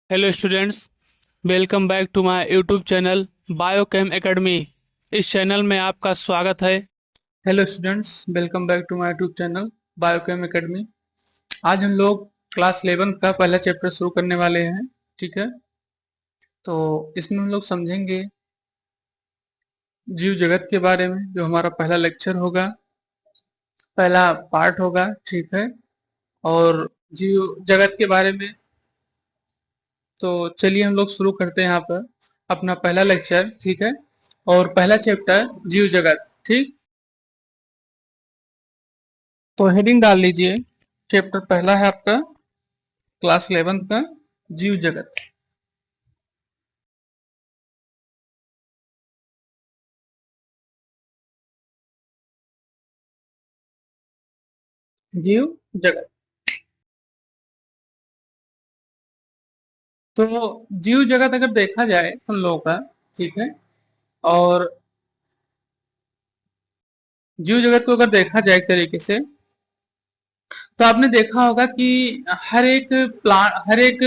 Hello students, welcome back to my YouTube channel Biochem Academy. इस channel में आपका स्वागत है। Hello students, welcome back to my YouTube channel Biochem Academy. आज हम लोग क्लास 11 का पहला चैप्टर शुरू करने वाले हैं। ठीक है, तो इसमें हम लोग समझेंगे जीव जगत के बारे में, जो हमारा पहला लेक्चर होगा, पहला पार्ट होगा। ठीक है, और जीव जगत के बारे में तो चलिए हम लोग शुरू करते हैं यहाँ पर अपना पहला लेक्चर। ठीक है, और पहला चैप्टर जीव जगत। ठीक, तो हेडिंग डाल लीजिए। चैप्टर पहला है आपका क्लास 11 का, जीव जगत। जीव जगत। तो जीव जगत अगर देखा जाए हम लोगों का, ठीक है, और जीव जगत को अगर देखा जाए एक तरीके से, तो आपने देखा होगा कि हर एक प्लांट, हर एक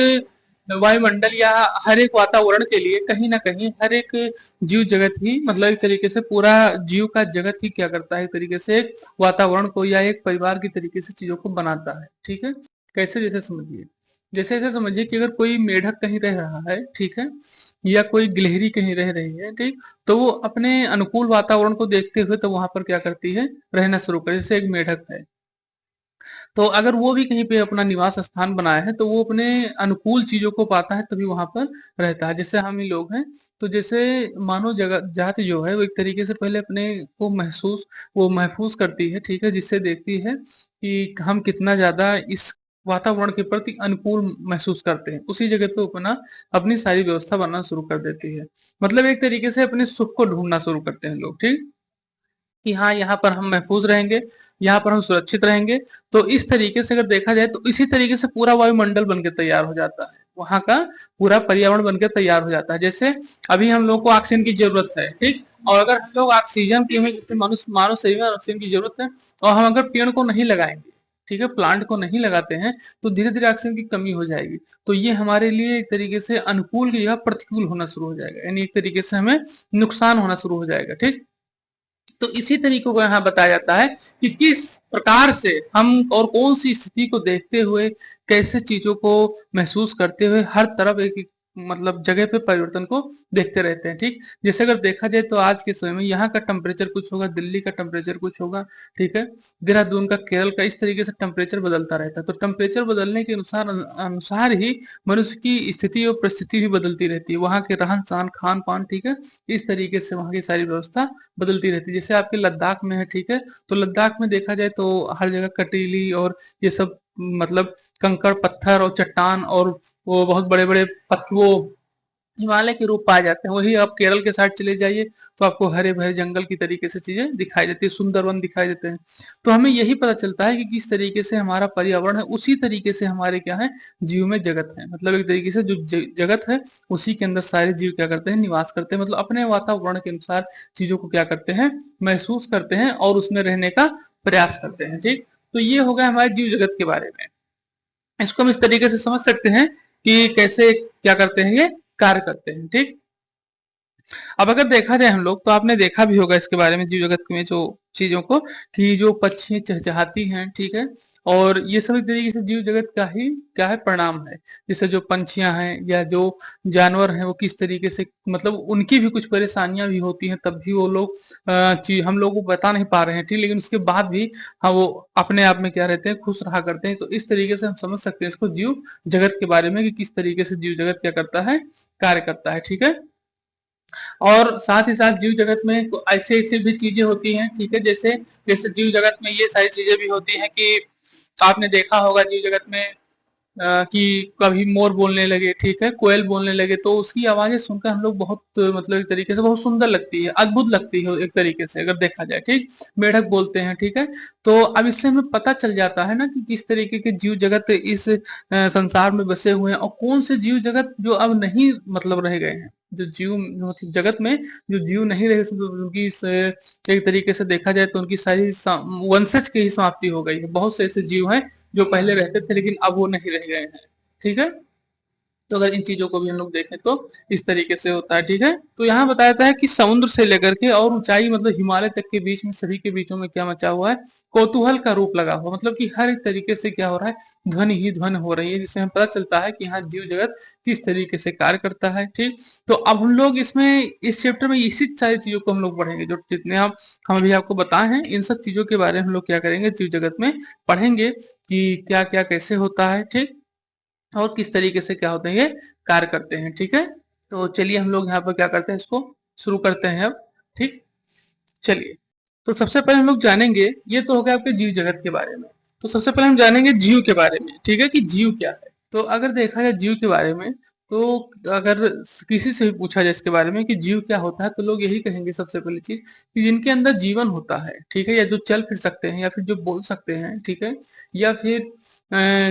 वायुमंडल या हर एक वातावरण के लिए कहीं ना कहीं हर एक जीव जगत ही, मतलब एक तरीके से पूरा जीव का जगत ही क्या करता है, एक तरीके से एक वातावरण को या एक परिवार की तरीके से चीजों को बनाता है। ठीक है, कैसे, जैसे समझिए, जैसे ऐसे समझिए कि अगर कोई मेढक कहीं रह रहा है, ठीक है, या कोई गिलहरी कहीं रह रही है, ठीक, तो वो अपने अनुकूल वातावरण को देखते हुए तो वहां पर क्या करती है, रहना शुरू कर। जैसे एक मेढक है, तो अगर वो भी कहीं पे अपना निवास स्थान बनाया है तो वो अपने अनुकूल चीजों को पाता है, तभी वहां पर रहता है। जैसे हम ही लोग हैं, तो जैसे मानव जगत जाति जो है वो एक तरीके से पहले अपने को महफूज करती है। ठीक है, जिससे देखती है कि हम कितना ज्यादा इस वातावरण के प्रति अनुकूल महसूस करते हैं, उसी जगह पे अपना अपनी सारी व्यवस्था बनाना शुरू कर देती है। मतलब एक तरीके से अपने सुख को ढूंढना शुरू करते हैं लोग। ठीक, कि हाँ, यहाँ पर हम महफूज रहेंगे, यहाँ पर हम सुरक्षित रहेंगे। तो इस तरीके से अगर देखा जाए तो इसी तरीके से पूरा वायुमंडल बनके तैयार हो जाता है, वहां का पूरा पर्यावरण बनके तैयार हो जाता है। जैसे अभी हम लोग को ऑक्सीजन की जरूरत है, ठीक, और अगर हम लोग ऑक्सीजन की, हमें जैसे मनुष्य मानव शरीर में ऑक्सीजन की जरूरत है, और हम अगर पेड़ को नहीं लगाएंगे, ठीक है, प्लांट को नहीं लगाते हैं, तो धीरे धीरे ऑक्सीजन की कमी हो जाएगी। तो ये हमारे लिए एक तरीके से अनुकूल की जगह प्रतिकूल होना शुरू हो जाएगा, यानी एक तरीके से हमें नुकसान होना शुरू हो जाएगा। ठीक, तो इसी तरीकों को यहाँ बताया जाता है कि किस प्रकार से हम और कौन सी स्थिति को देखते हुए, कैसे चीजों को महसूस करते हुए हर तरफ एक मतलब जगह पे परिवर्तन को देखते रहते हैं। ठीक, जैसे अगर देखा जाए तो आज के समय में यहाँ का टेम्परेचर कुछ होगा, दिल्ली का टेम्परेचर कुछ होगा, ठीक है, देहरादून का, केरल का, इस तरीके से टेम्परेचर बदलता रहता है। तो टेम्परेचर बदलने के अनुसार अनुसार ही मनुष्य की स्थिति और परिस्थिति भी बदलती रहती है, वहां के रहन सहन, खान पान, ठीक है, इस तरीके से वहां की सारी व्यवस्था बदलती रहती है। जैसे आपके लद्दाख में है, ठीक है, तो लद्दाख में देखा जाए तो हर जगह कटीली और ये सब, मतलब कंकड़ पत्थर और चट्टान, और वो बहुत बड़े बड़े वो हिमालय के रूप पाए जाते हैं। वही आप केरल के साइड चले जाइए तो आपको हरे भरे जंगल की तरीके से चीजें दिखाई देती है, सुंदर वन दिखाई देते हैं। तो हमें यही पता चलता है कि किस तरीके से हमारा पर्यावरण है, उसी तरीके से हमारे क्या है, जीव में जगत है। मतलब एक तरीके से जो जगत है, उसी के अंदर सारे जीव क्या करते हैं, निवास करते हैं। मतलब अपने वातावरण के अनुसार चीजों को क्या करते हैं, महसूस करते हैं और उसमें रहने का प्रयास करते हैं। ठीक, तो ये हो गया हमारे जीव जगत के बारे में। इसको हम इस तरीके से समझ सकते हैं कि कैसे क्या करते हैं, ये कार्य करते हैं। ठीक, अब अगर देखा जाए हम लोग, तो आपने देखा भी होगा इसके बारे में, जीव जगत में जो चीजों को, कि जो पक्षी चहचहाती हैं, ठीक है, और ये सब एक तरीके से जीव जगत का ही क्या है, परिणाम है। जैसे जो पंछियां हैं या जो जानवर हैं, वो किस तरीके से, मतलब उनकी भी कुछ परेशानियां भी होती हैं, तब भी वो लोग चीज हम लोग को बता नहीं पा रहे हैं, ठीक, लेकिन उसके बाद भी हाँ, वो अपने आप में क्या रहते हैं, खुश रहा करते हैं। तो इस तरीके से हम समझ सकते हैं इसको जीव जगत के बारे में, कि किस तरीके से जीव जगत क्या करता है, कार्य करता है। ठीक है, और साथ ही साथ जीव जगत में ऐसे ऐसे भी चीजें होती हैं, ठीक है, जैसे जैसे जीव जगत में ये सारी चीजें भी होती हैं कि आपने देखा होगा जीव जगत में कि कभी मोर बोलने लगे, ठीक है, कोयल बोलने लगे, तो उसकी आवाजें सुनकर हम लोग बहुत, मतलब एक तरीके से बहुत सुंदर लगती है, अद्भुत लगती है एक तरीके से अगर देखा जाए। ठीक, मेढक बोलते हैं, ठीक है, तो अब इससे हमें पता चल जाता है ना कि किस तरीके के जीव जगत इस संसार में बसे हुए हैं, और कौन से जीव जगत जो अब नहीं, मतलब रह गए हैं। जो जीव जगत में जो जीव नहीं रहे, उनकी एक तरीके से देखा जाए तो उनकी सारी वंशज की ही समाप्ति हो गई है। बहुत से ऐसे जीव हैं जो पहले रहते थे लेकिन अब वो नहीं रह गए हैं। ठीक है, तो अगर इन चीजों को भी हम लोग देखें तो इस तरीके से होता है, ठीक है। तो यहाँ बताया जाता है कि समुद्र से लेकर के और ऊंचाई मतलब हिमालय तक के बीच में सभी के बीचों में क्या मचा हुआ है, कौतूहल का रूप लगा हुआ, मतलब कि हर एक तरीके से क्या हो रहा है, ध्वनि ही ध्वनि हो रही है, जिससे हमें पता चलता है कि हाँ जीव जगत किस तरीके से कार्य करता है, ठीक। तो अब हम लोग इसमें इस चैप्टर में इसी सारी चीजों को हम लोग पढ़ेंगे, जो जितने हम अभी आपको बताए हैं, इन सब चीजों के बारे में हम लोग क्या करेंगे, जीव जगत में पढ़ेंगे कि क्या क्या कैसे होता है, ठीक, और किस तरीके से क्या होते हैं ये कार्य करते हैं, ठीक है। तो चलिए हम लोग यहाँ पर क्या करते हैं, इसको शुरू करते हैं अब, ठीक। चलिए, तो सबसे पहले हम लोग जानेंगे, ये तो हो गया आपके जीव जगत के बारे में। तो सबसे पहले हम जानेंगे जीव के बारे में, ठीक है, कि जीव क्या है। तो अगर देखा जाए जीव के बारे में, तो अगर किसी से भी पूछा जाए इसके बारे में कि जीव क्या होता है, तो लोग यही कहेंगे सबसे पहली चीज कि जिनके अंदर जीवन होता है, ठीक है, या जो चल फिर सकते हैं, या फिर जो बोल सकते हैं, ठीक है, या फिर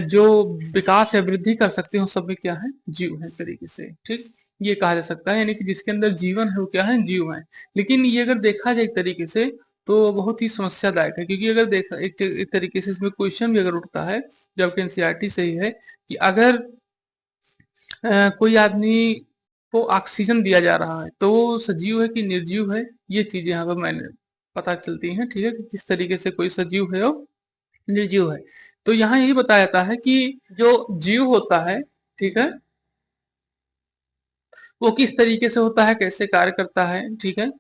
जो विकास या वृद्धि कर सकते हैं, वो सब में क्या है, जीव है, तरीके से, ठीक। ये कहा जा सकता है, यानी कि जिसके अंदर जीवन है वो क्या है, जीव है। लेकिन ये अगर देखा जाए एक तरीके से, तो बहुत ही समस्यादायक है, क्योंकि अगर देखा एक तरीके से इसमें क्वेश्चन भी अगर उठता है, जो आपके एनसीईआरटी से ही है, कि अगर कोई आदमी को ऑक्सीजन दिया जा रहा है, तो वो सजीव है कि निर्जीव है, ये चीजें यहाँ पर मैंने पता चलती हैं, ठीक है, कि किस तरीके से कोई सजीव है और निर्जीव है। तो यहाँ यही बताया जाता है कि जो जीव होता है, ठीक है, वो किस तरीके से होता है, कैसे कार्य करता है, ठीक है।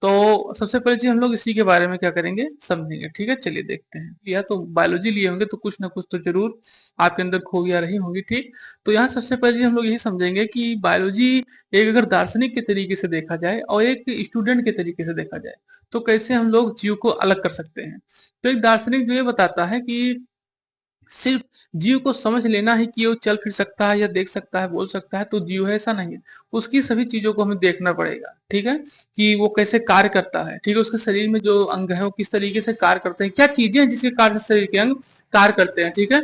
तो सबसे पहले चीज हम लोग इसी के बारे में क्या करेंगे, समझेंगे, ठीक है। चलिए देखते हैं, या तो बायोलॉजी लिए होंगे तो कुछ ना कुछ तो जरूर आपके अंदर खूबियां रही होंगी, ठीक। तो यहाँ सबसे पहले चीज हम लोग यही समझेंगे कि बायोलॉजी एक अगर दार्शनिक के तरीके से देखा जाए और एक स्टूडेंट के तरीके से देखा जाए, तो कैसे हम लोग जीव को अलग कर सकते हैं। तो एक दार्शनिक जो ये बताता है कि सिर्फ जीव को समझ लेना है कि वो चल फिर सकता है या देख सकता है, बोल सकता है, तो जीव है, ऐसा नहीं है। उसकी सभी चीजों को हमें देखना पड़ेगा, ठीक है, कि वो कैसे कार्य करता है, ठीक है, उसके शरीर में जो अंग है वो किस तरीके से कार्य करते हैं, क्या चीजें हैं जिसके कारण से शरीर के अंग कार्य करते हैं, ठीक है,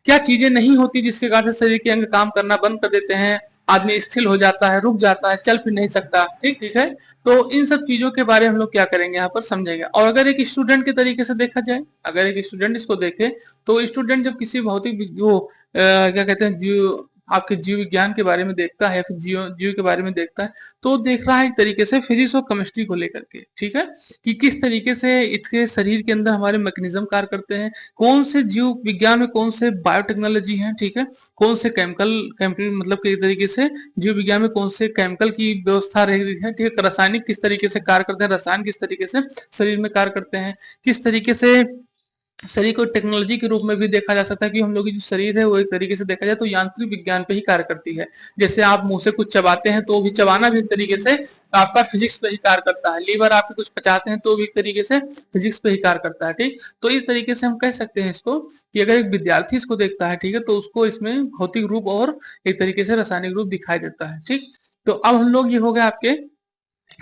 क्या चीजें नहीं होती जिसके कारण से शरीर के अंग काम करना बंद कर देते हैं, आदमी स्थिर हो जाता है, रुक जाता है, चल फिर नहीं सकता, ठीक, ठीक है। तो इन सब चीजों के बारे में हम लोग क्या करेंगे, यहाँ पर समझेंगे। और अगर एक स्टूडेंट के तरीके से देखा जाए, अगर एक स्टूडेंट इसको देखे, तो स्टूडेंट जब किसी भौतिक जो क्या कहते हैं, जीव आपके जीव विज्ञान के बारे में देखता है, फिर जीव जीव के बारे में देखता है, तो देख रहा है एक तरीके से फिजिक्स और केमिस्ट्री को लेकर के, ठीक है, कि किस तरीके से इसके शरीर के अंदर हमारे मैकेनिज्म कार्य करते हैं, कौन से जीव विज्ञान में कौन से बायोटेक्नोलॉजी है, ठीक है, कौन से केमिकल केमिकल मतलब के तरीके से जीव विज्ञान में कौन से केमिकल की व्यवस्था रही है, ठीक है, रासायनिक किस तरीके से कार्य करते हैं, रसायन किस तरीके से शरीर में कार्य करते हैं, किस तरीके से शरीर को टेक्नोलॉजी के रूप में भी देखा जा सकता है, कि हम लोग की जो शरीर है वो एक तरीके से देखा जाए तो यांत्रिक विज्ञान पे ही कार्य करती है। जैसे आप मुंह से कुछ चबाते हैं तो भी चबाना भी एक तरीके से आपका फिजिक्स पे ही कार्य करता है, लीवर आपके कुछ पचाते हैं तो भी एक तरीके से फिजिक्स पे ही कार्य करता है, ठीक। तो इस तरीके से हम कह सकते हैं इसको, कि अगर एक विद्यार्थी इसको देखता है, ठीक है, तो उसको इसमें भौतिक रूप और एक तरीके से रासायनिक रूप दिखाई देता है, ठीक। तो अब हम लोग ये हो गया आपके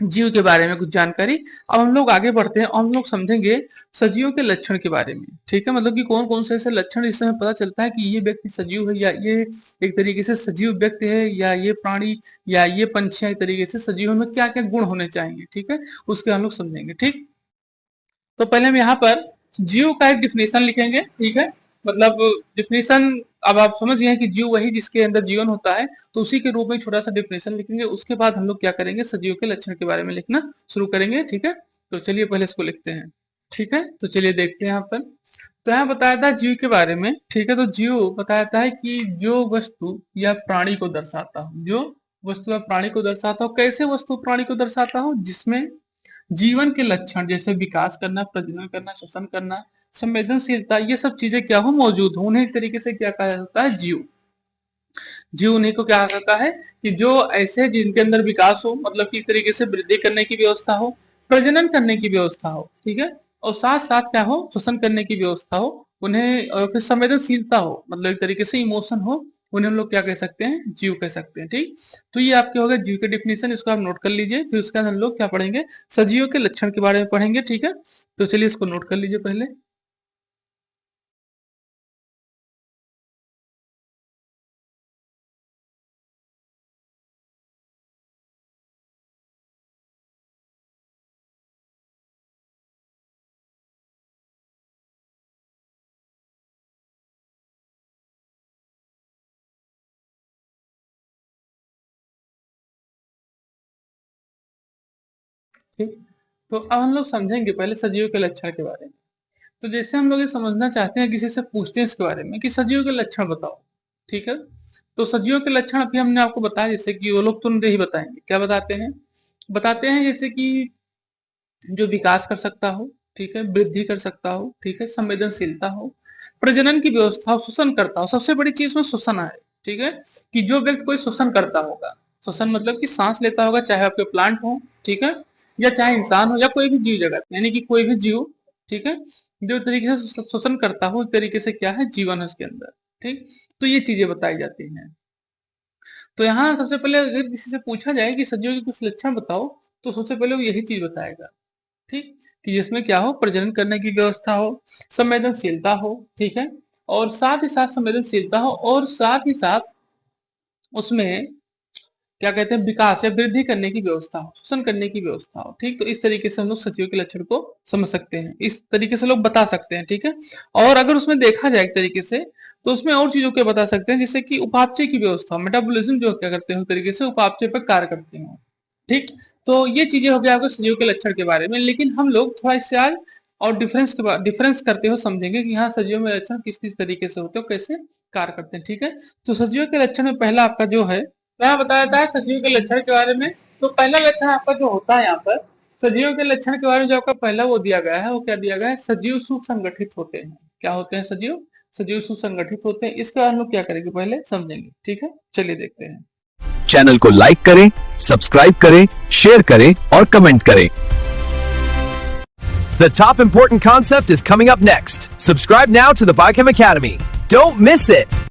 जीव के बारे में कुछ जानकारी। अब हम लोग आगे बढ़ते हैं और हम लोग समझेंगे सजीवों के लक्षण के बारे में, ठीक है, मतलब कि कौन कौन से ऐसे लक्षण जिससे हमें पता चलता है कि ये व्यक्ति सजीव है, या ये एक तरीके से सजीव व्यक्ति है, या ये प्राणी या ये पंछी एक तरीके से सजीव में क्या क्या गुण होने चाहिए, ठीक है, उसके हम लोग समझेंगे, ठीक। तो पहले हम यहाँ पर जीव का एक डिफिनेशन लिखेंगे, ठीक है, मतलब डिफिनेशन, अब आप समझ गए हैं कि जीव वही जिसके अंदर जीवन होता है, तो उसी के रूप में छोटा सा डिफिनेशन लिखेंगे। उसके बाद हम लोग क्या करेंगे, सजीव के लक्षण के बारे में लिखना शुरू करेंगे, ठीक है। तो चलिए पहले इसको लिखते हैं, ठीक है। तो चलिए देखते हैं यहाँ पर। तो यहाँ बताया था जीव के बारे में, ठीक है। तो जीव बताया था है कि जो वस्तु या प्राणी को दर्शाता हो, जो वस्तु या प्राणी को दर्शाता हो, कैसे वस्तु प्राणी को दर्शाता हो, जिसमें जीवन के लक्षण जैसे विकास करना, प्रजनन करना, श्वसन करना, संवेदनशीलता, ये सब चीजें क्या हो, मौजूद हो, उन्हें एक तरीके से क्या कहा जाता है, जीव। जीव उन्हीं को क्या कहता है, कि जो ऐसे जिनके अंदर विकास हो, मतलब कि एक तरीके से वृद्धि करने की व्यवस्था हो, प्रजनन करने की व्यवस्था हो, ठीक है, और साथ साथ क्या हो, श्वसन करने की व्यवस्था हो, उन्हें फिर संवेदनशीलता हो, मतलब एक तरीके से इमोशन हो, उन्हें हम लोग क्या कह सकते हैं, जीव कह सकते हैं, ठीक। तो ये आपके हो गए जीव के डिफिनेशन, इसको आप नोट कर लीजिए। फिर उसके बाद हम लोग क्या पढ़ेंगे, सजीवों के लक्षण के बारे में पढ़ेंगे, ठीक है। तो चलिए इसको नोट कर लीजिए पहले। ठीक, तो अब हम लोग समझेंगे पहले सजीव के लक्षण के बारे में। तो जैसे हम लोग ये समझना चाहते हैं, किसी से पूछते हैं इसके बारे में कि सजीव के लक्षण बताओ, ठीक है। तो सजीव के लक्षण अभी हमने आपको बताया, जैसे कि वो लोग तुरंत ही बताएंगे। क्या बताते हैं? बताते हैं जैसे कि जो विकास कर सकता हो, ठीक है, वृद्धि कर सकता हो, ठीक है, संवेदनशीलता हो, प्रजनन की व्यवस्था हो, शोषण करता हो। सबसे बड़ी चीज में शोषण है, ठीक है, कि जो व्यक्ति कोई शोषण करता होगा, शोषण मतलब कि सांस लेता होगा, चाहे आपके प्लांट हो, ठीक है, या चाहे इंसान हो या कोई भी जीव जगत, यानी कि कोई भी जीव, ठीक है, जो तरीके से शोषण करता हो, उस तरीके से क्या है, जीवन है उसके अंदर, ठीक। तो ये चीजें बताई जाती हैं। तो यहाँ सबसे पहले अगर किसी से पूछा जाए कि सजीव के कुछ लक्षण बताओ, तो सबसे पहले वो यही चीज बताएगा, ठीक, कि जिसमें क्या हो, प्रजनन करने की व्यवस्था हो, संवेदनशीलता हो, ठीक है, और साथ ही साथ संवेदनशीलता हो, और साथ ही साथ उसमें क्या कहते हैं, विकास या वृद्धि करने की व्यवस्था हो, शोषण करने की व्यवस्था हो, ठीक। तो इस तरीके से हम लोग सजीव के लक्षण को समझ सकते हैं, इस तरीके से लोग बता सकते हैं, ठीक है। और अगर उसमें देखा जाए एक तरीके से, तो उसमें और चीजों के बता सकते हैं, जैसे कि उपापचय की व्यवस्था, मेटाबॉलिज्म जो क्या करते हैं, उस तरीके से उपापचय पर कार्य करते हैं, ठीक। तो ये चीजें हो गया आपको सजीव के लक्षण के बारे में। लेकिन हम लोग थोड़ा इससे आज और डिफरेंस करते हुए समझेंगे कि हाँ, सजीव में लक्षण किस किस तरीके से होते हैं, कैसे कार्य करते हैं, ठीक है। तो सजीव के लक्षण में पहला आपका जो है, यहाँ बताया जाता है सजीव के लक्षण के बारे में। तो पहला लक्षण आपका जो होता है यहाँ पर सजीव के लक्षण के बारे में, जो आपका पहला वो दिया गया है, वो क्या दिया गया है, सजीव सुसंगठित होते हैं। क्या होते हैं सजीव? सजीव सुसंगठित होते हैं। इसके बाद हम लोग क्या करेंगे, पहले समझेंगे, ठीक है। चलिए देखते हैं। चैनल को लाइक करें, सब्सक्राइब करें, शेयर करें और कमेंट करें। The top important concept is coming up next. Subscribe now to the Biochem Academy. Don't miss it.